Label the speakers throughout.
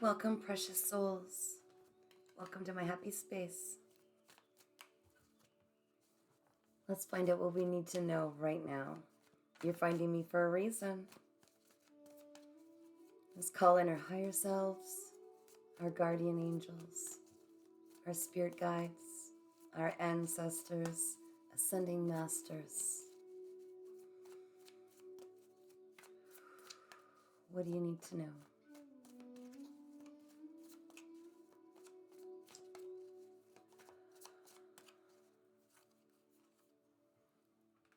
Speaker 1: Welcome, precious souls. Welcome to my happy space. Let's find out what we need to know right now. You're finding me for a reason. Let's call in our higher selves, our guardian angels, our spirit guides, our ancestors, ascending masters. What do you need to know?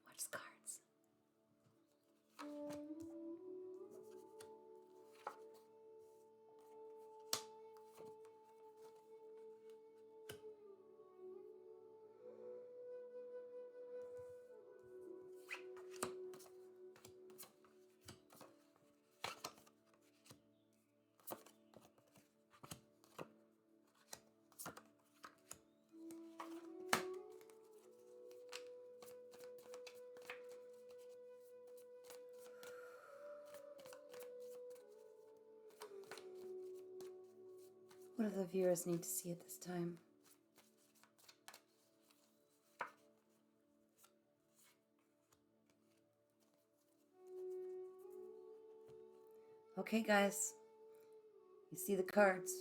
Speaker 1: Watch the cards. What do the viewers need to see at this time? Okay, guys. You see the cards.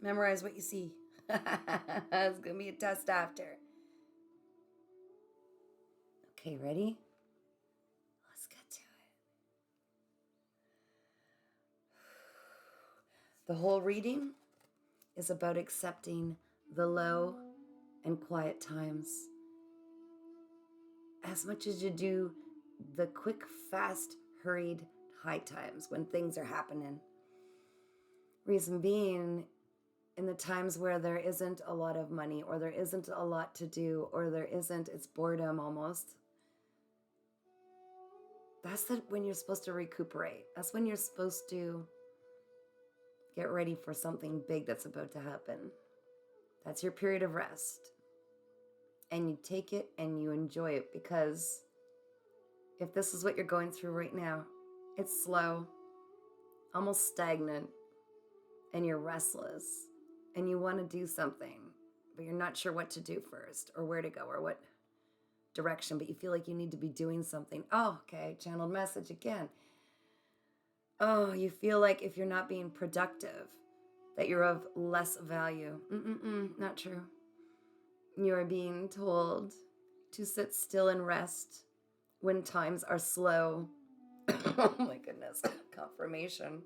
Speaker 1: Memorize what you see. It's going to be a test after. Okay, ready? Let's get to it. The whole reading is about accepting the low and quiet times as much as you do the quick, fast, hurried high times when things are happening. Reason being, in the times where there isn't a lot of money or there isn't a lot to do or it's boredom almost, that's when you're supposed to recuperate. That's when you're supposed to get ready for something big that's about to happen. That's your period of rest. And you take it and you enjoy it, because if this is what you're going through right now, it's slow, almost stagnant, and you're restless and you want to do something, but you're not sure what to do first or where to go or what direction, but you feel like you need to be doing something. Oh, okay, channeled message again. Oh, you feel like if you're not being productive, that you're of less value. Not true. You are being told to sit still and rest when times are slow. Oh my goodness, confirmation.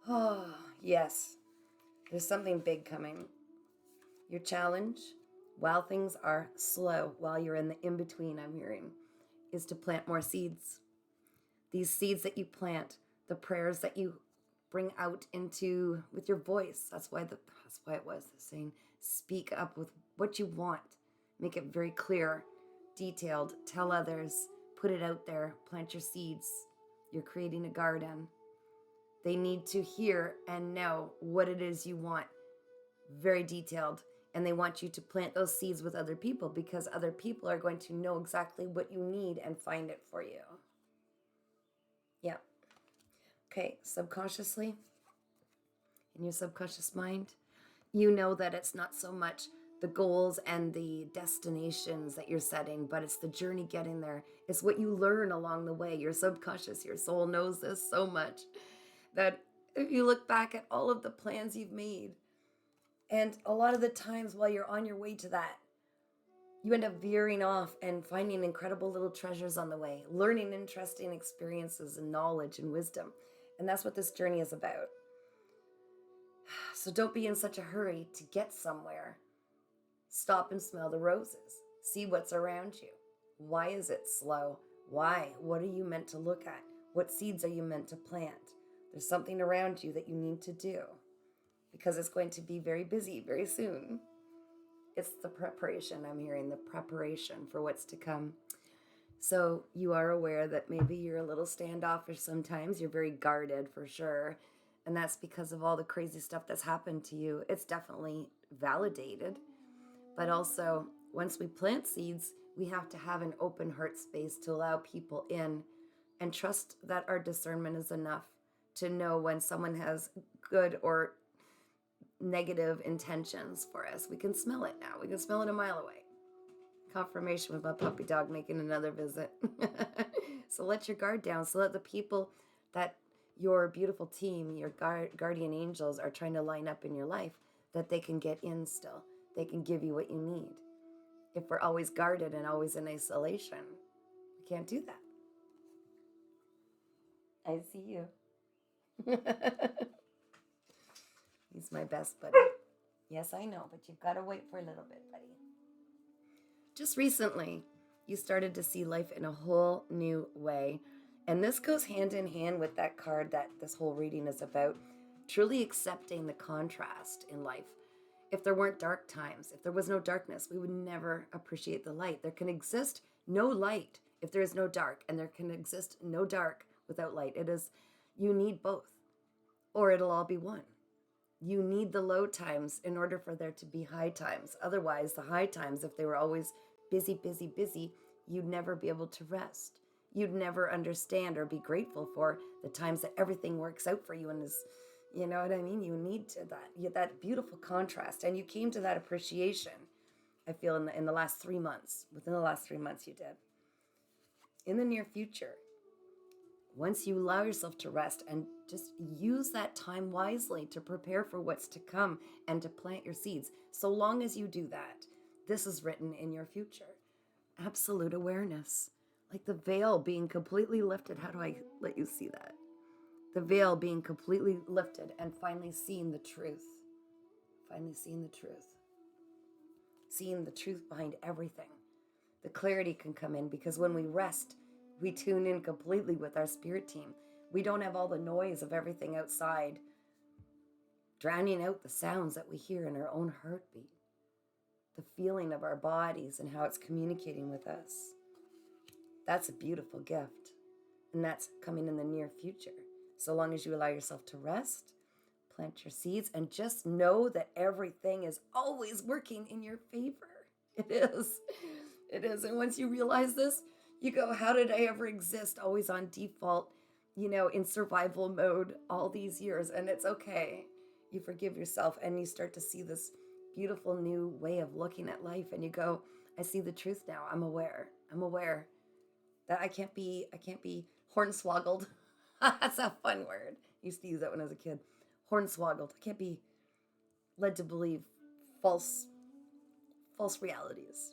Speaker 1: Oh, yes. There's something big coming. Your challenge, while things are slow, while you're in the in-between, I'm hearing, is to plant more seeds. These seeds that you plant, the prayers that you bring out into with your voice. That's why it was the saying, speak up with what you want. Make it very clear, detailed, tell others, put it out there, plant your seeds. You're creating a garden. They need to hear and know what it is you want. Very detailed. And they want you to plant those seeds with other people, because other people are going to know exactly what you need and find it for you. Yeah. Okay, subconsciously, in your subconscious mind, you know that it's not so much the goals and the destinations that you're setting, but it's the journey getting there. It's what you learn along the way. Your subconscious, your soul knows this so much that if you look back at all of the plans you've made, and a lot of the times while you're on your way to that, you end up veering off and finding incredible little treasures on the way, learning interesting experiences and knowledge and wisdom. And that's what this journey is about. So don't be in such a hurry to get somewhere. Stop and smell the roses. See what's around you. Why is it slow? Why? What are you meant to look at? What seeds are you meant to plant? There's something around you that you need to do, because it's going to be very busy very soon. It's the preparation, I'm hearing, the preparation for what's to come. So you are aware that maybe you're a little standoffish sometimes. You're very guarded for sure. And that's because of all the crazy stuff that's happened to you. It's definitely validated. But also, once we plant seeds, we have to have an open heart space to allow people in and trust that our discernment is enough to know when someone has good or negative intentions for us. We can smell it now. We can smell it a mile away. Confirmation with my puppy dog making another visit. So let your guard down. So let the people that your beautiful team, your guardian angels are trying to line up in your life, that they can get in still. They can give you what you need. If we're always guarded and always in isolation, we can't do that. I see you. He's my best buddy. Yes, I know, but you've got to wait for a little bit, buddy. Just recently, you started to see life in a whole new way. And this goes hand in hand with that card that this whole reading is about, truly accepting the contrast in life. If there weren't dark times, if there was no darkness, we would never appreciate the light. There can exist no light if there is no dark, and there can exist no dark without light. You need both, or it'll all be one. You need the low times in order for there to be high times. Otherwise, the high times, if they were always busy, busy, busy, you'd never be able to rest. You'd never understand or be grateful for the times that everything works out for you and is, you know what I mean? You need that beautiful contrast. And you came to that appreciation, I feel, in the last 3 months. Within the last 3 months you did. In the near future, once you allow yourself to rest and just use that time wisely to prepare for what's to come and to plant your seeds, so long as you do that, this is written in your future. Absolute awareness, like the veil being completely lifted. How do I let you see that? The veil being completely lifted and finally seeing the truth. Finally seeing the truth. Seeing the truth behind everything. The clarity can come in because when we rest, we tune in completely with our spirit team. We don't have all the noise of everything outside, drowning out the sounds that we hear in our own heartbeat, the feeling of our bodies and how it's communicating with us. That's a beautiful gift, and that's coming in the near future. So long as you allow yourself to rest, plant your seeds, and just know that everything is always working in your favor. It is. It is. And once you realize this, you go, how did I ever exist always on default, in survival mode all these years? And it's okay. You forgive yourself and you start to see this beautiful new way of looking at life. And you go, I see the truth now. I'm aware that I can't be hornswoggled. That's a fun word. I used to use that when I was a kid. Hornswoggled. I can't be led to believe false realities.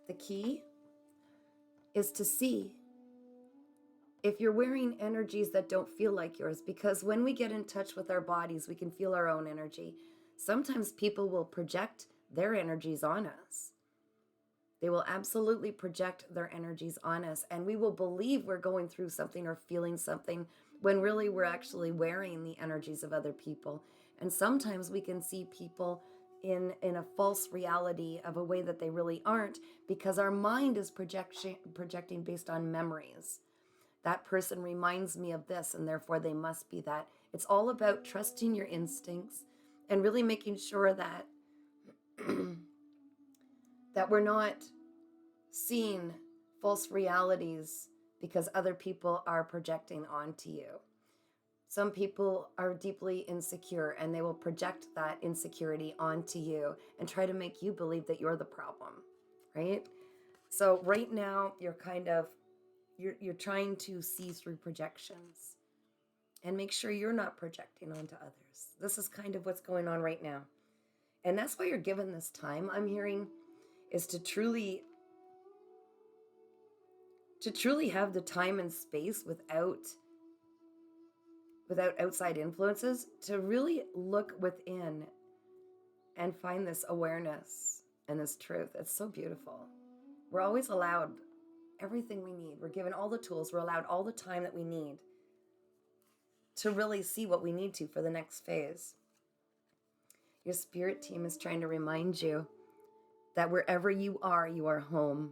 Speaker 1: The key is to see if you're wearing energies that don't feel like yours, because when we get in touch with our bodies, we can feel our own energy. Sometimes people will project their energies on us. They will absolutely project their energies on us, and we will believe we're going through something or feeling something when really we're actually wearing the energies of other people. And sometimes we can see people in a false reality of a way that they really aren't, because our mind is projecting based on memories. That person reminds me of this, and therefore they must be that. It's all about trusting your instincts and really making sure that that we're not seeing false realities because other people are projecting onto you. Some people are deeply insecure, and they will project that insecurity onto you and try to make you believe that you're the problem, right? So right now, you're trying to see through projections and make sure you're not projecting onto others. This is kind of what's going on right now. And that's why you're given this time, I'm hearing, is to truly have the time and space without outside influences, to really look within and find this awareness and this truth. It's so beautiful. We're always allowed everything we need. We're given all the tools. We're allowed all the time that we need to really see what we need to for the next phase. Your spirit team is trying to remind you that wherever you are home.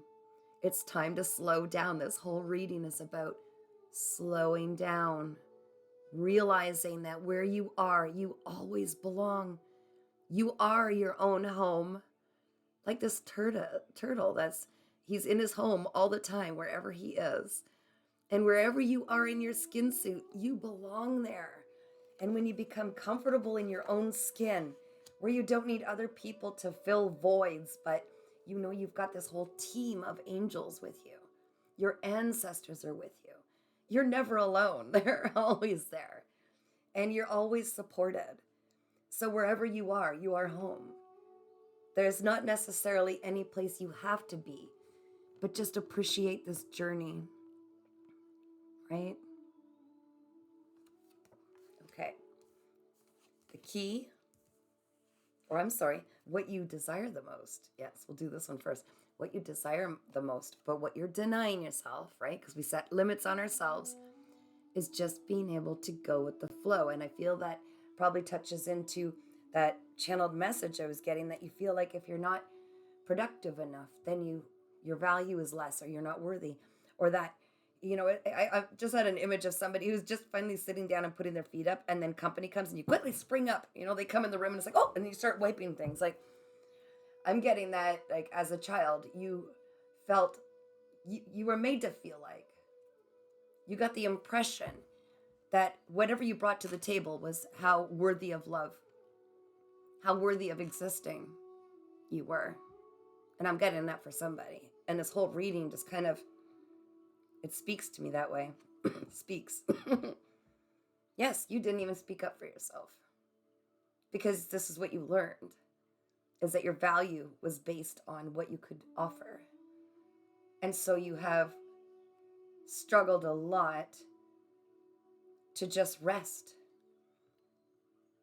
Speaker 1: It's time to slow down. This whole reading is about slowing down, realizing that where you are, you always belong. You are your own home. Like this turtle he's in his home all the time, wherever he is. And wherever you are in your skin suit, you belong there. And when you become comfortable in your own skin, where you don't need other people to fill voids, but you know you've got this whole team of angels with you. Your ancestors are with you. You're never alone. They're always there. And you're always supported. So wherever you are home. There's not necessarily any place you have to be, but just appreciate this journey, right? Okay. The key, what you desire the most. Yes, we'll do this one first. What you desire the most, but what you're denying yourself, right? Because we set limits on ourselves, is just being able to go with the flow. And I feel that probably touches into that channeled message I was getting, that you feel like if you're not productive enough, then your value is less, or you're not worthy, or that, I just had an image of somebody who's just finally sitting down and putting their feet up, and then company comes and you quickly spring up, they come in the room and it's like, oh, and you start wiping things. Like, I'm getting that, like, as a child, you felt, you were made to feel like, you got the impression that whatever you brought to the table was how worthy of love, how worthy of existing you were. And I'm getting that for somebody. And this whole reading just kind of, it speaks to me that way. Speaks. Yes, you didn't even speak up for yourself. Because this is what you learned, is that your value was based on what you could offer. And so you have struggled a lot to just rest.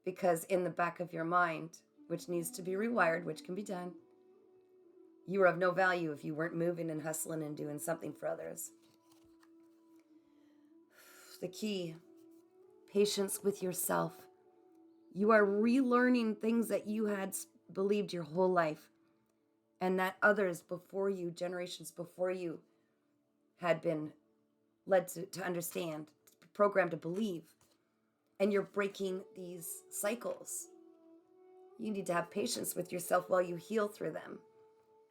Speaker 1: Because in the back of your mind, which needs to be rewired, which can be done, you were of no value if you weren't moving and hustling and doing something for others. The key, patience with yourself. You are relearning things that you had believed your whole life, and that others before you, generations before you, had been led to understand, programmed to believe. And you're breaking these cycles. You need to have patience with yourself while you heal through them,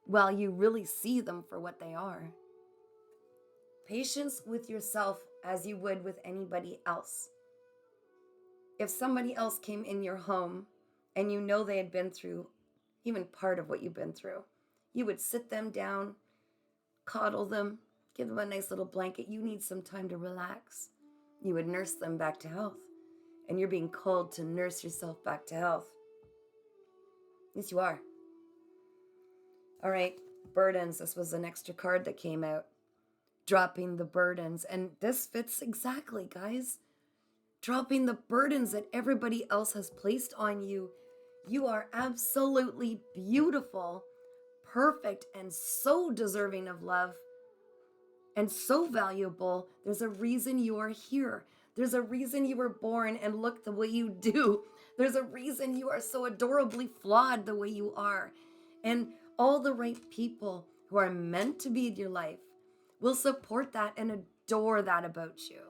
Speaker 1: while you really see them for what they are. Patience with yourself as you would with anybody else. If somebody else came in your home and you know they had been through even part of what you've been through, you would sit them down, coddle them, give them a nice little blanket. You need some time to relax. You would nurse them back to health. And you're being called to nurse yourself back to health. Yes, you are. All right, burdens. This was an extra card that came out. Dropping the burdens. And this fits exactly, guys. Dropping the burdens that everybody else has placed on you. You are absolutely beautiful, perfect, and so deserving of love. And so valuable. There's a reason you are here. There's a reason you were born and look the way you do. There's a reason you are so adorably flawed the way you are. And all the right people who are meant to be in your life will support that and adore that about you.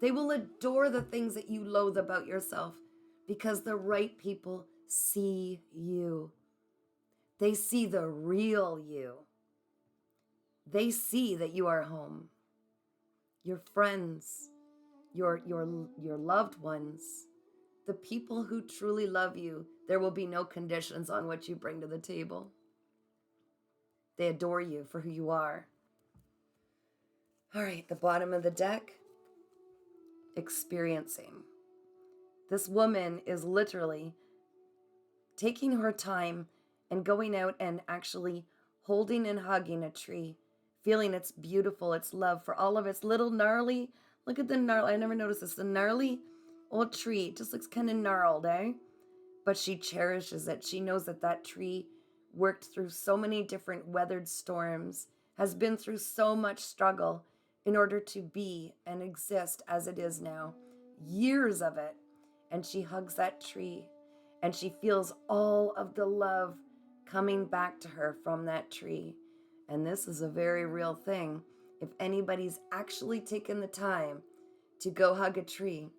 Speaker 1: They will adore the things that you loathe about yourself, because the right people see you. They see the real you. They see that you are home. Your friends, your loved ones, the people who truly love you, there will be no conditions on what you bring to the table. They adore you for who you are. All right, the bottom of the deck, experiencing. This woman is literally taking her time and going out and actually holding and hugging a tree, feeling its beautiful, its love for all of its little gnarly, look at the gnarly, I never noticed this, the gnarly old tree, it just looks kind of gnarled, eh? But she cherishes it. She knows that that tree worked through so many different weathered storms, has been through so much struggle in order to be and exist as it is now. Years of it. And she hugs that tree and she feels all of the love coming back to her from that tree. And this is a very real thing. If anybody's actually taken the time to go hug a tree,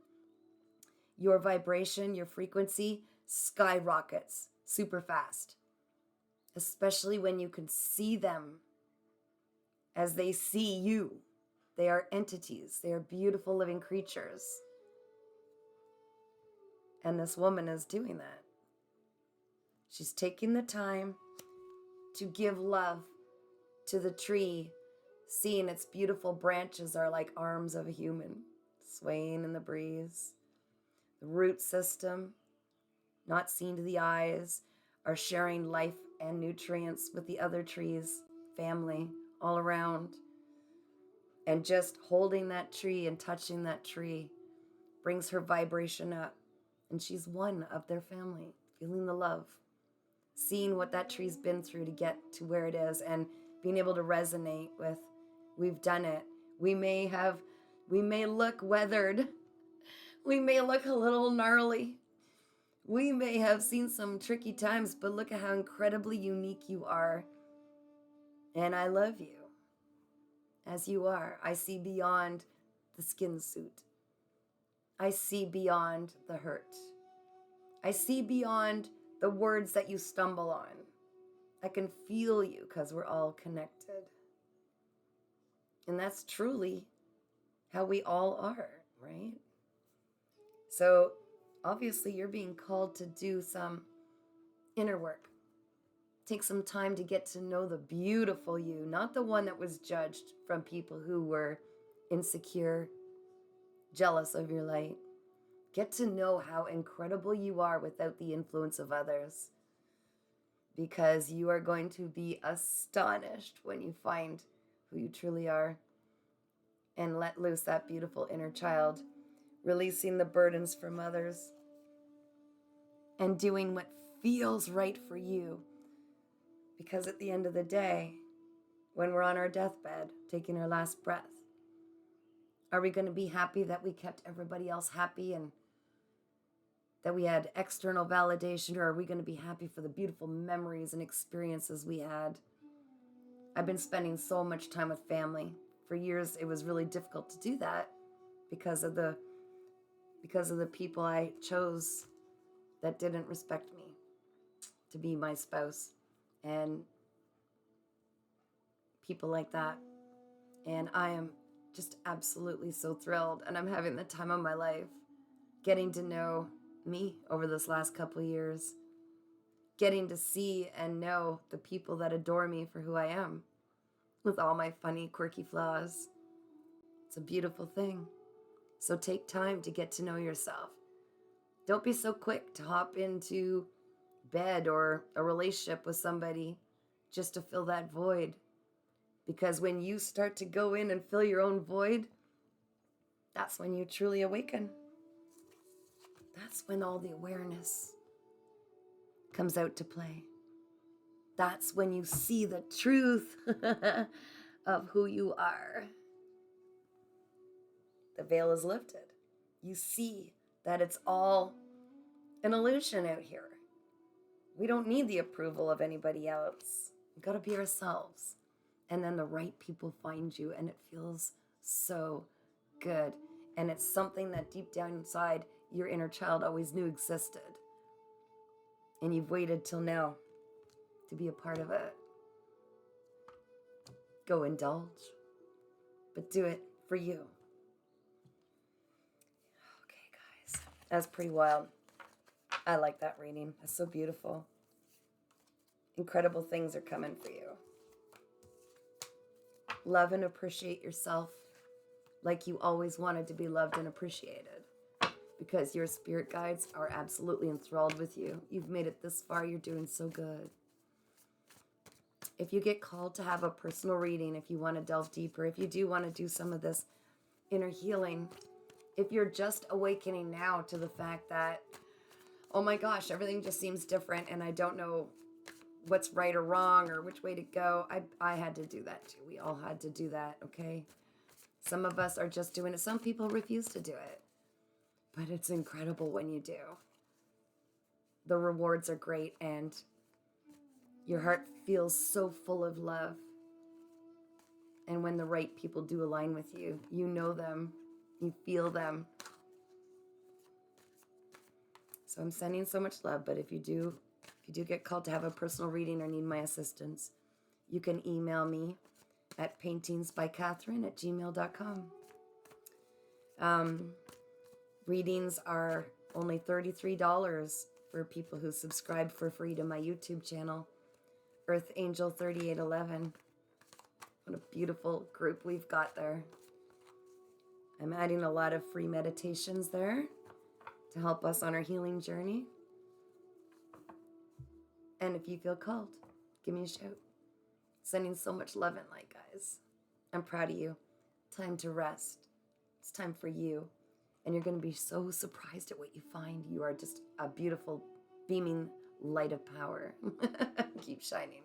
Speaker 1: your vibration, your frequency skyrockets super fast. Especially when you can see them as they see you. They are entities. They are beautiful living creatures. And this woman is doing that. She's taking the time to give love to the tree, seeing its beautiful branches are like arms of a human, swaying in the breeze. The root system, not seen to the eyes, are sharing life and nutrients with the other trees, family, all around. And just holding that tree and touching that tree brings her vibration up. And she's one of their family, feeling the love, seeing what that tree's been through to get to where it is, and being able to resonate with, we've done it. We may look weathered. We may look a little gnarly. We may have seen some tricky times, but look at how incredibly unique you are. And I love you as you are. I see beyond the skin suit. I see beyond the hurt. I see beyond the words that you stumble on. I can feel you because we're all connected. And that's truly how we all are, right? So obviously you're being called to do some inner work. Take some time to get to know the beautiful you, not the one that was judged from people who were insecure, jealous of your light. Get to know how incredible you are without the influence of others, because you are going to be astonished when you find who you truly are and let loose that beautiful inner child, releasing the burdens from others and doing what feels right for you. Because at the end of the day, when we're on our deathbed, taking our last breath, are we going to be happy that we kept everybody else happy and that we had external validation, or are we going to be happy for the beautiful memories and experiences we had? I've been spending so much time with family. For years, it was really difficult to do that because of the people I chose that didn't respect me to be my spouse, and people like that. And I am just absolutely so thrilled, and I'm having the time of my life getting to know me over this last couple of years, getting to see and know the people that adore me for who I am, with all my funny, quirky flaws. It's a beautiful thing. So take time to get to know yourself. Don't be so quick to hop into bed or a relationship with somebody just to fill that void. Because when you start to go in and fill your own void, that's when you truly awaken. That's when all the awareness comes out to play. That's when you see the truth of who you are. The veil is lifted. You see that it's all an illusion out here. We don't need the approval of anybody else. We've got to be ourselves. And then the right people find you, and it feels so good. And it's something that deep down inside, your inner child always knew existed. And you've waited till now to be a part of it. Go indulge, but do it for you. Okay, guys, that's pretty wild. I like that reading. That's so beautiful. Incredible things are coming for you. Love and appreciate yourself like you always wanted to be loved and appreciated, because your spirit guides are absolutely enthralled with you. You've made it this far. You're doing so good. If you get called to have a personal reading, if you want to delve deeper, if you do want to do some of this inner healing, if you're just awakening now to the fact that, oh my gosh, everything just seems different and I don't know what's right or wrong or which way to go. I had to do that too. We all had to do that, okay? Some of us are just doing it. Some people refuse to do it. But it's incredible when you do. The rewards are great, and your heart feels so full of love. And when the right people do align with you, you know them, you feel them. So I'm sending so much love, but if you do get called to have a personal reading or need my assistance, you can email me at paintingsbycatherine@gmail.com. Readings are only $33 for people who subscribe for free to my YouTube channel, Earth Angel 3811. What a beautiful group we've got there. I'm adding a lot of free meditations there to help us on our healing journey. And if you feel called, give me a shout. Sending so much love and light, guys. I'm proud of you. Time to rest. It's time for you. And you're going to be so surprised at what you find. You are just a beautiful, beaming light of power. Keep shining.